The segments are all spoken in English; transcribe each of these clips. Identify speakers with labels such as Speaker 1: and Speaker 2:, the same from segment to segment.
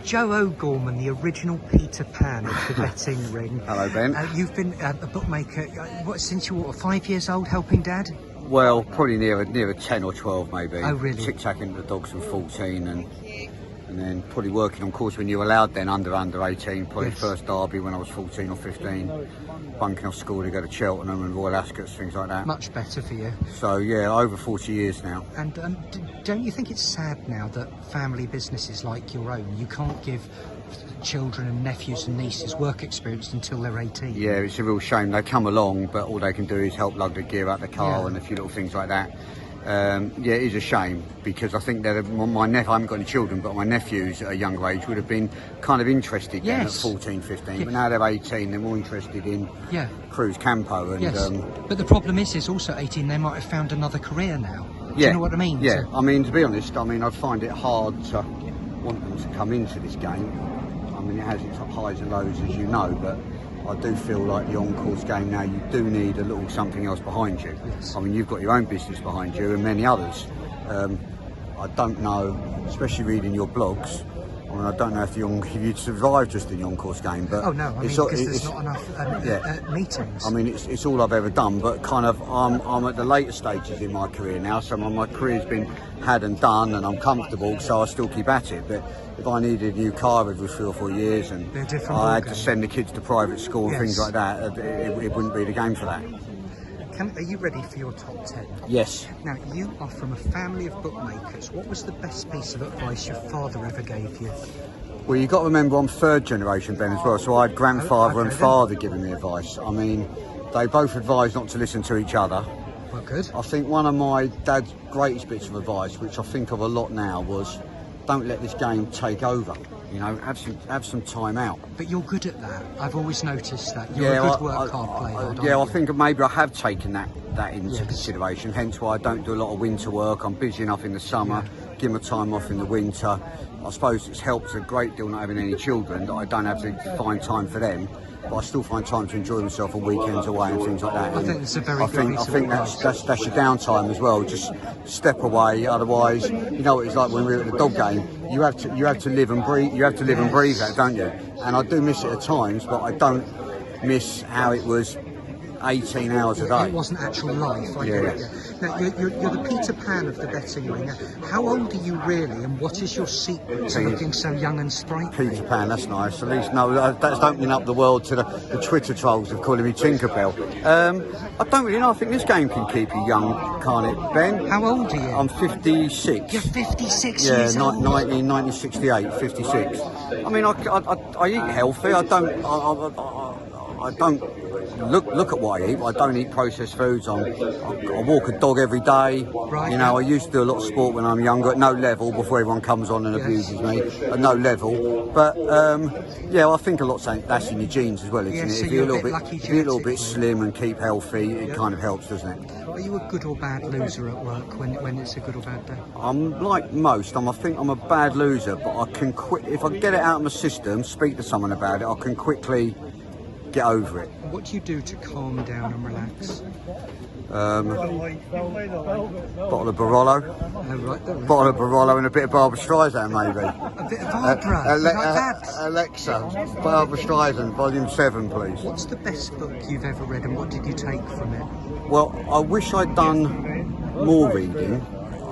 Speaker 1: Joe O'Gorman, the original Peter Pan of the betting ring.
Speaker 2: Hello, Ben.
Speaker 1: You've been a bookmaker, since you were 5 years old, helping Dad?
Speaker 2: Well, probably near 10 or 12 maybe.
Speaker 1: Oh, really?
Speaker 2: Tic-tacking the dogs from 14 and then probably working on course when you were allowed then under 18, probably
Speaker 1: Yes.
Speaker 2: first derby when I was 14 or 15, bunking off school to go to Cheltenham and Royal Ascots, things like that.
Speaker 1: Much better for you.
Speaker 2: So yeah, over 40 years now.
Speaker 1: And don't you think it's sad now that family businesses like your own, you can't give children and nephews and nieces work experience until they're 18?
Speaker 2: Yeah, it's a real shame. They come along, but all they can do is help lug the gear out the car
Speaker 1: Yeah.
Speaker 2: and a few little things like that. Yeah, it is a shame because I think that I haven't got any children, but my nephews at a younger age would have been kind of interested then at
Speaker 1: Yes.
Speaker 2: 14, 15.
Speaker 1: Yeah.
Speaker 2: But now they're 18, they're more interested in
Speaker 1: Yeah.
Speaker 2: cruise campo. And,
Speaker 1: Yes. But the problem is also 18, they might have found another career now. Do you know what I mean?
Speaker 2: Yeah,
Speaker 1: So-
Speaker 2: I mean, to be honest, I find it hard to want them to come into this game. I mean, it has its highs and lows, as you know, but I do feel like the on-course game now, you do need a little something else behind you.
Speaker 1: Yes.
Speaker 2: I mean, you've got your own business behind you and many others. I don't know, especially reading your blogs, I mean, I don't know if you'd survive just in the on-course game, but
Speaker 1: Oh no, I mean, because there's not enough meetings.
Speaker 2: I mean, it's all I've ever done, but kind of I'm at the later stages in my career now, so my career's been had and done, and I'm comfortable, so I still keep at it. But if I needed a new car every 3 or 4 years, and
Speaker 1: They're different
Speaker 2: I had
Speaker 1: ballgame.
Speaker 2: to send the kids to private school and
Speaker 1: Yes.
Speaker 2: things like that, it wouldn't be the game for that.
Speaker 1: Are you ready for your top 10?
Speaker 2: Yes.
Speaker 1: Now, you are from a family of bookmakers. What was the best piece of advice your father ever gave you?
Speaker 2: Well, you've got to remember I'm third generation, Ben, as well, so I had grandfather
Speaker 1: okay
Speaker 2: and
Speaker 1: then.
Speaker 2: father giving me advice. I mean, they both advised not to listen to each other.
Speaker 1: Well, good.
Speaker 2: I think one of my dad's greatest bits of advice, which I think of a lot now, was don't let this game take over. You know, have some time out.
Speaker 1: But you're good at that. I've always noticed that. You're a good hard player. aren't
Speaker 2: Yeah, I
Speaker 1: you?
Speaker 2: think maybe I have taken that into
Speaker 1: Yes.
Speaker 2: consideration, hence why I don't do a lot of winter work. I'm busy enough in the summer, give my time off in the winter. I suppose it's helped a great deal not having any children, that I don't have to find time for them, but I still find time to enjoy myself on weekends away and things like that.
Speaker 1: I think it's a very
Speaker 2: I
Speaker 1: good
Speaker 2: think,
Speaker 1: piece
Speaker 2: I
Speaker 1: of
Speaker 2: think
Speaker 1: advice.
Speaker 2: that's your downtime as well. Just step away. Otherwise, you know what it's like when we're at the dog game. You have to live and breathe. You have to live and breathe that, don't you? And I do miss it at times, but I don't miss how it was 18 hours a day.
Speaker 1: It wasn't actual life. I
Speaker 2: Yeah.
Speaker 1: get it. Now, you're the Peter Pan of the betting ring. How old are you really, and what is your secret to looking so young and sprightly?
Speaker 2: Peter Pan, that's nice. At least that's opening up the world to the Twitter trolls of calling me Tinkerbell. I don't really know. I think this game can keep you young, can't it, Ben?
Speaker 1: How old are you?
Speaker 2: I'm 56.
Speaker 1: You're 56
Speaker 2: Yeah,
Speaker 1: years old.
Speaker 2: 1968, 56. I mean, I eat healthy. I don't look at what I eat. I don't eat processed foods. I walk a dog every day.
Speaker 1: Right.
Speaker 2: You know, I used to do a lot of sport when I'm younger, at no level, before everyone comes on and abuses me, at no level. But yeah, I think a lot saying that's in your genes as well, isn't
Speaker 1: Yeah,
Speaker 2: it?
Speaker 1: so
Speaker 2: If
Speaker 1: you're
Speaker 2: you're
Speaker 1: a bit lucky
Speaker 2: if you're a little bit
Speaker 1: genetically.
Speaker 2: slim and keep healthy, it kind of helps, doesn't it?
Speaker 1: Are you a good or bad loser at work when it's a good or bad day?
Speaker 2: I'm like most. I think I'm a bad loser, but I can if I get it out of my system, speak to someone about it, I can quickly get over it.
Speaker 1: What do you do to calm down and relax?
Speaker 2: Bottle of Barolo,
Speaker 1: Oh, right, there we go.
Speaker 2: bottle of Barolo and a bit of Barbara Streisand maybe.
Speaker 1: A bit of Barbara. You like that?
Speaker 2: Alexa, Barbara Streisand, volume 7 please.
Speaker 1: What's the best book you've ever read, and what did you take from it?
Speaker 2: Well, I wish I'd done more reading.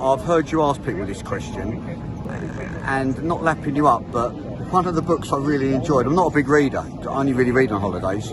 Speaker 2: I've heard you ask people this question, and not lapping you up, but one of the books I really enjoyed, I'm not a big reader, I only really read on holidays,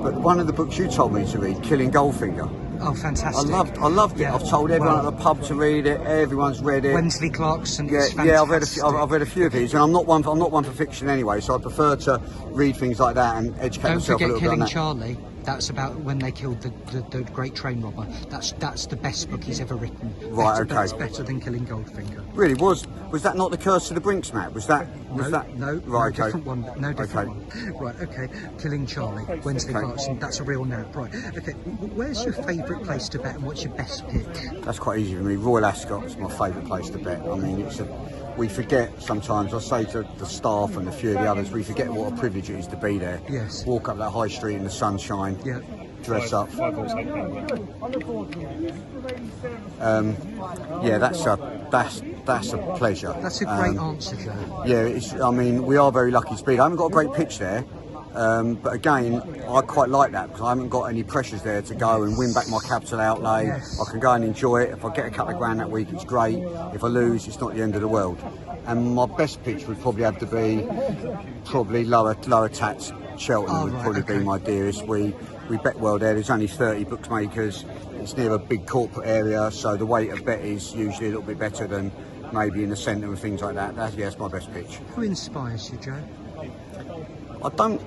Speaker 2: but one of the books you told me to read, Killing Goldfinger.
Speaker 1: Oh, fantastic.
Speaker 2: I loved it.
Speaker 1: Yeah.
Speaker 2: I've told everyone
Speaker 1: Well,
Speaker 2: at the pub to read it. Everyone's read it.
Speaker 1: Wensley Clarkson
Speaker 2: Yeah,
Speaker 1: is fantastic.
Speaker 2: yeah. I've read a few of his, and I'm not one for fiction anyway. So I prefer to read things like that and educate
Speaker 1: Don't
Speaker 2: myself a
Speaker 1: forget
Speaker 2: little
Speaker 1: Killing
Speaker 2: bit on that.
Speaker 1: Charlie. That's about when they killed the great train robber. That's the best book he's ever written.
Speaker 2: Right, okay.
Speaker 1: That's better than Killing Goldfinger.
Speaker 2: Really, was that not the Curse of the Brinks map? Was that
Speaker 1: No,
Speaker 2: right? Okay.
Speaker 1: different one. No, different one. Right, okay. Killing Charlie, Wensley
Speaker 2: Okay.
Speaker 1: Clarkson. That's a real nap. Right, okay. Where's your favourite place to bet, and what's your best pick?
Speaker 2: That's quite easy for me. Royal Ascot's my favourite place to bet. I mean, we forget sometimes, I say to the staff and a few of the others, we forget what a privilege it is to be there.
Speaker 1: Yes.
Speaker 2: Walk up that high street in the sunshine.
Speaker 1: Yeah.
Speaker 2: dress up.
Speaker 3: 5 horse head penguin.
Speaker 2: Yeah, that's a pleasure.
Speaker 1: That's a great answer, Joe.
Speaker 2: Yeah, I mean, we are very lucky to be. I haven't got a great pitch there, but again, I quite like that because I haven't got any pressures there to go and win back my capital outlay.
Speaker 1: Yes.
Speaker 2: I can go and enjoy it. If I get a couple of grand that week, it's great. If I lose, it's not the end of the world. And my best pitch would probably have to be lower tats. Cheltenham would probably be my dearest. We bet well there. There's only 30 bookmakers. It's near a big corporate area, so the weight of bet is usually a little bit better than maybe in the centre and things like that. That's my best pitch.
Speaker 1: Who inspires you, Joe?
Speaker 2: I don't.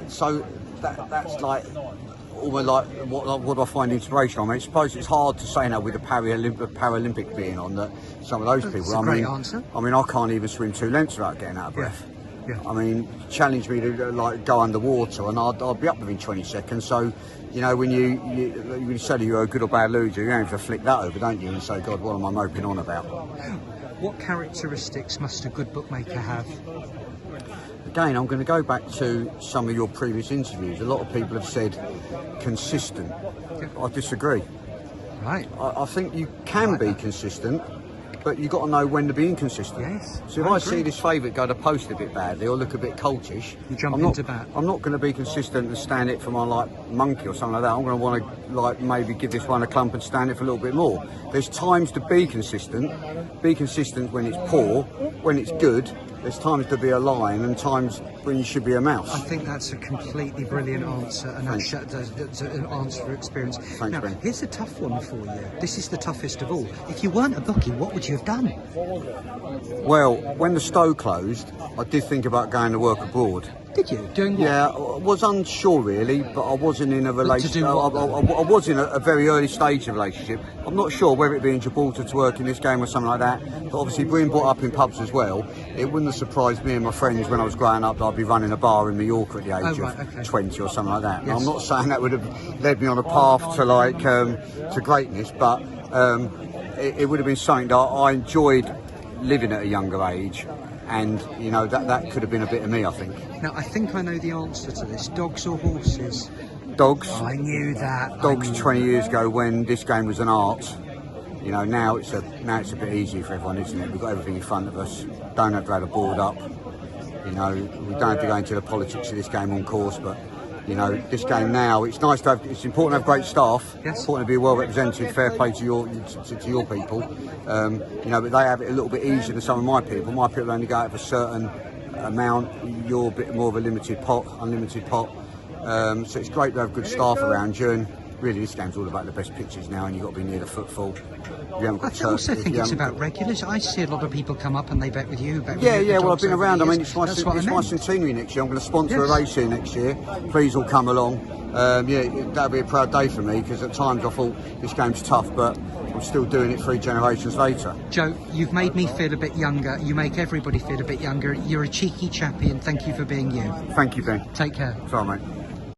Speaker 2: So that's like almost like what do I find inspirational? I mean, I suppose it's hard to say now with the Paralympic being on that some of those people.
Speaker 1: That's a great answer.
Speaker 2: I mean, I can't even swim 2 lengths without getting out of breath.
Speaker 1: Yeah.
Speaker 2: I mean, challenge me to like go underwater and I'll be up within 20 seconds. So, you know, when you say you're a good or bad loser, you have to flick that over, don't you? And say, God, what am I moping on about?
Speaker 1: What characteristics must a good bookmaker have?
Speaker 2: Again, I'm going to go back to some of your previous interviews. A lot of people have said consistent. I disagree.
Speaker 1: Right.
Speaker 2: I think you can be consistent, but you've got to know when to be inconsistent.
Speaker 1: Yes,
Speaker 2: So if I see this favourite go to post a bit badly or look a bit coltish,
Speaker 1: You jump
Speaker 2: I'm not,
Speaker 1: into bat.
Speaker 2: I'm not going to be consistent and stand it for my like monkey or something like that. I'm going to want to like maybe give this one a clump and stand it for a little bit more. There's times to be consistent. Be consistent when it's poor, when it's good. There's times to be a lion and times when you should be a mouse.
Speaker 1: I think that's a completely brilliant answer, and that's an answer for experience.
Speaker 2: Thanks,
Speaker 1: now,
Speaker 2: Ben.
Speaker 1: here's a tough one for you. This is the toughest of all. If you weren't a bookie, what would you have done?
Speaker 2: Well, when the Stowe closed, I did think about going to work abroad.
Speaker 1: Did you? Doing what?
Speaker 2: Yeah, I was unsure really, but I wasn't in a relationship. I was in a very early stage of relationship. I'm not sure whether it be in Gibraltar to work in this game or something like that. But obviously, being brought up in pubs as well, it wouldn't have surprised me and my friends when I was growing up that I'd be running a bar in Mallorca at the age of 20 or something like that.
Speaker 1: Yes.
Speaker 2: I'm not saying that would have led me on a path to like to greatness, but it would have been something that I enjoyed living at a younger age. And, you know, that could have been a bit of me, I think.
Speaker 1: Now, I think I know the answer to this. Dogs or horses?
Speaker 2: Dogs.
Speaker 1: I knew that.
Speaker 2: Dogs 20 years ago when this game was an art. You know, now it's a bit easier for everyone, isn't it? We've got everything in front of us. Don't have to have a board up. You know, we don't have to go into the politics of this game on course, but you know, this game now, it's nice to have. It's important to have great staff.
Speaker 1: Yes.
Speaker 2: It's important to be well represented. Fair play to your people. You know, but they have it a little bit easier than some of my people. My people only go out for a certain amount. You're a bit more of a limited pot, unlimited pot. So it's great to have good staff around you. And really, this game's all about the best pitches now, and you've got to be near the footfall. You haven't got
Speaker 1: I also think it's about regulars. I see a lot of people come up and they bet with you. Bet with you, the
Speaker 2: well, I've
Speaker 1: dogs
Speaker 2: been
Speaker 1: over
Speaker 2: around.
Speaker 1: the
Speaker 2: I mean,
Speaker 1: years.
Speaker 2: it's my
Speaker 1: That's what I meant.
Speaker 2: centenary next year. I'm going to sponsor
Speaker 1: Yes.
Speaker 2: a race here next year. Please all come along. That'll be a proud day for me because at times I thought this game's tough, but I'm still doing it 3 generations later.
Speaker 1: Joe, you've made me feel a bit younger. You make everybody feel a bit younger. You're a cheeky chappy, and thank you for being you.
Speaker 2: Thank you, Ben.
Speaker 1: Take care.
Speaker 2: Sorry, mate.